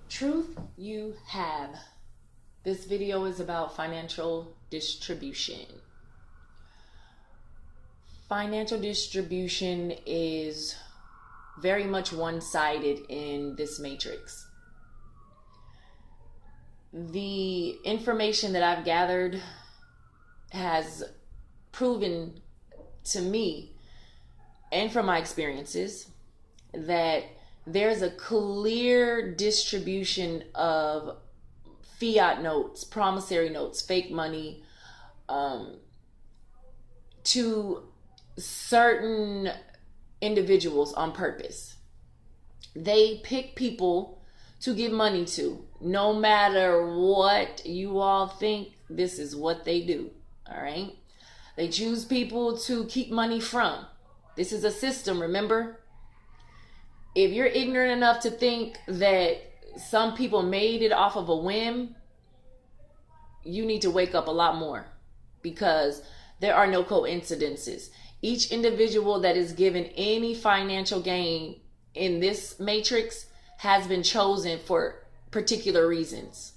Truth you have. This video is about financial distribution. Financial distribution is very much one-sided in this matrix. The information that I've gathered has proven to me, and from my experiences, that there's a clear distribution of fiat notes, promissory notes, fake money, to certain individuals on purpose. They pick people to give money to. No matter what you all think, this is what they do. All right? They choose people to keep money from. This is a system, remember? If you're ignorant enough to think that some people made it off of a whim, you need to wake up a lot more, because there are no coincidences. Each individual that is given any financial gain in this matrix has been chosen for particular reasons.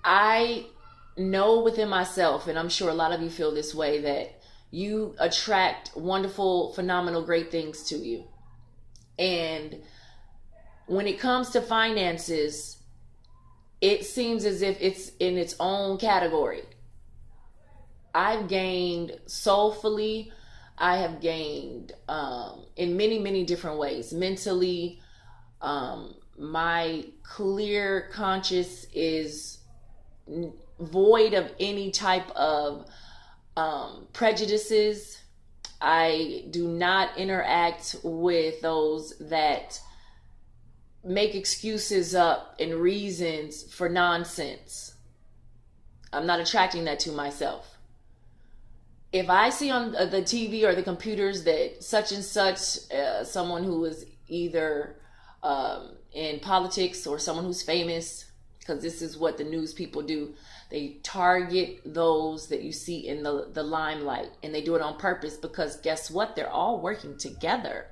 I know within myself, and I'm sure a lot of you feel this way, that you attract wonderful, phenomenal, great things to you. And when it comes to finances, it seems as if it's in its own category. I've gained soulfully. I have gained in many, many different ways. Mentally, my clear conscience is void of any type of prejudices. I do not interact with those that make excuses up and reasons for nonsense. I'm not attracting that to myself. If I see on the TV or the computers that such and such, someone who is either in politics or someone who's famous, because this is what the news people do, they target those that you see in the limelight, and they do it on purpose, because guess what? They're all working together.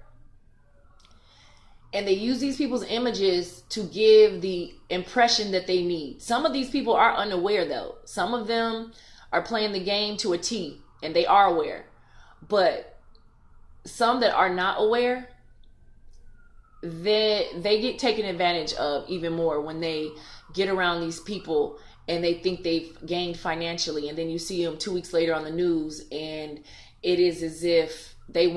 And they use these people's images to give the impression that they need. Some of these people are unaware, though. Some of them are playing the game to a T, and they are aware. But some that are not aware, they get taken advantage of even more when they get around these people and they think they've gained financially. And then you see them 2 weeks later on the news, and it is as if they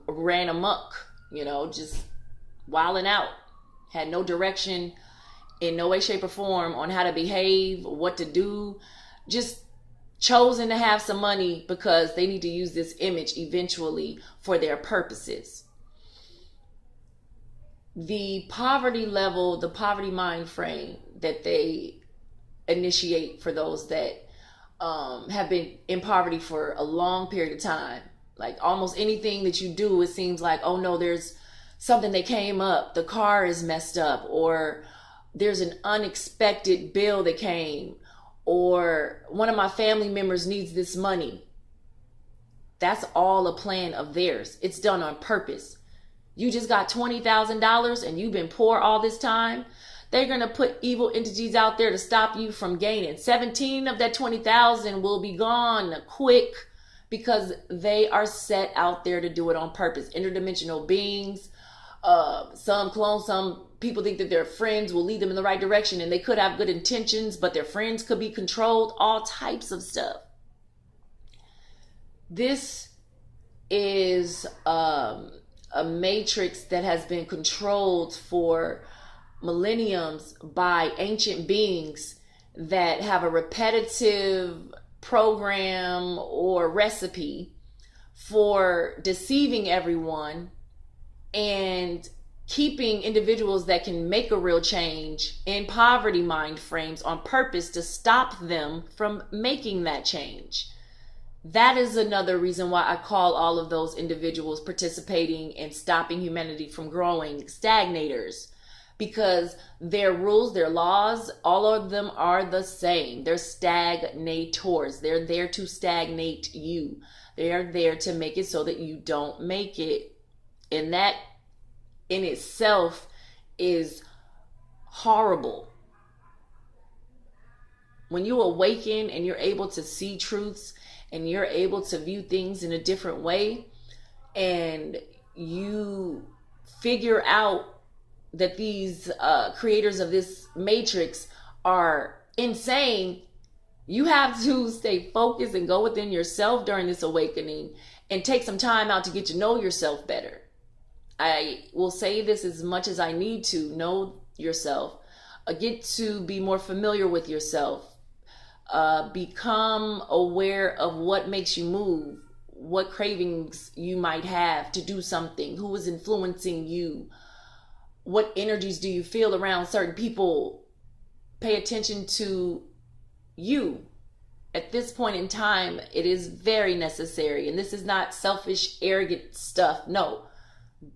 ran amok, just wilding out, had no direction in no way, shape, or form on how to behave, what to do, just chosen to have some money because they need to use this image eventually for their purposes. The poverty level, the poverty mind frame that they initiate for those that have been in poverty for a long period of time, like almost anything that you do, it seems like, oh no, there's something that came up, the car is messed up, or there's an unexpected bill that came, or one of my family members needs this money. That's all a plan of theirs. It's done on purpose. You just got $20,000 and you've been poor all this time. They're going to put evil entities out there to stop you from gaining. 17 of that 20,000 will be gone quick, because they are set out there to do it on purpose. Interdimensional beings, some clones, some people think that their friends will lead them in the right direction, and they could have good intentions, but their friends could be controlled, all types of stuff. This is a matrix that has been controlled for millenniums by ancient beings that have a repetitive program or recipe for deceiving everyone and keeping individuals that can make a real change in poverty mind frames on purpose to stop them from making that change. That is another reason why I call all of those individuals participating in stopping humanity from growing stagnators, because their rules, their laws, all of them are the same. They're stagnators. They're there to stagnate you. They are there to make it so that you don't make it. And that in itself is horrible. When you awaken and you're able to see truths and you're able to view things in a different way, and you figure out that these creators of this matrix are insane, you have to stay focused and go within yourself during this awakening and take some time out to get to know yourself better. I will say this as much as I need to: know yourself, get to be more familiar with yourself, become aware of what makes you move, what cravings you might have to do something, who is influencing you, what energies do you feel around certain people. Pay attention to you. At this point in time, it is very necessary, and this is not selfish, arrogant stuff. No,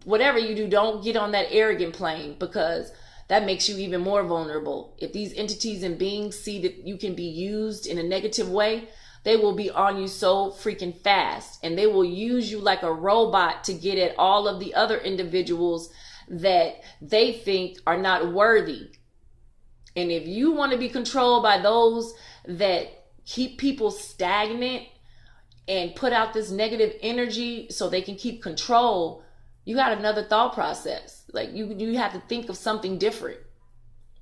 whatever you do, don't get on that arrogant plane, because that makes you even more vulnerable. If these entities and beings see that you can be used in a negative way, they will be on you so freaking fast, and they will use you like a robot to get at all of the other individuals that they think are not worthy. And if you want to be controlled by those that keep people stagnant and put out this negative energy so they can keep control, you got another thought process. Like you have to think of something different.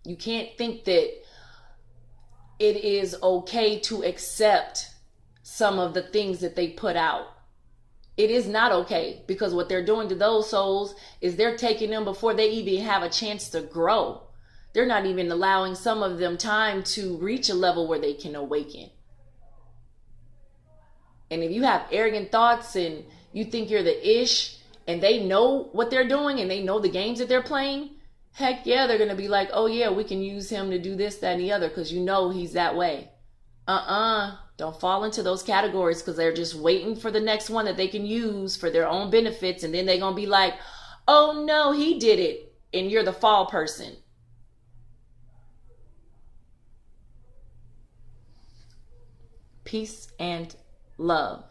You can't think that it is okay to accept some of the things that they put out. It is not okay, because what they're doing to those souls is they're taking them before they even have a chance to grow. They're not even allowing some of them time to reach a level where they can awaken. And if you have arrogant thoughts and you think you're the ish, and they know what they're doing and they know the games that they're playing, heck yeah, they're going to be like, oh yeah, we can use him to do this, that, and the other, because you know he's that way. Don't fall into those categories, because they're just waiting for the next one that they can use for their own benefits, and then they're going to be like, oh no, he did it, and you're the fall person. Peace and love.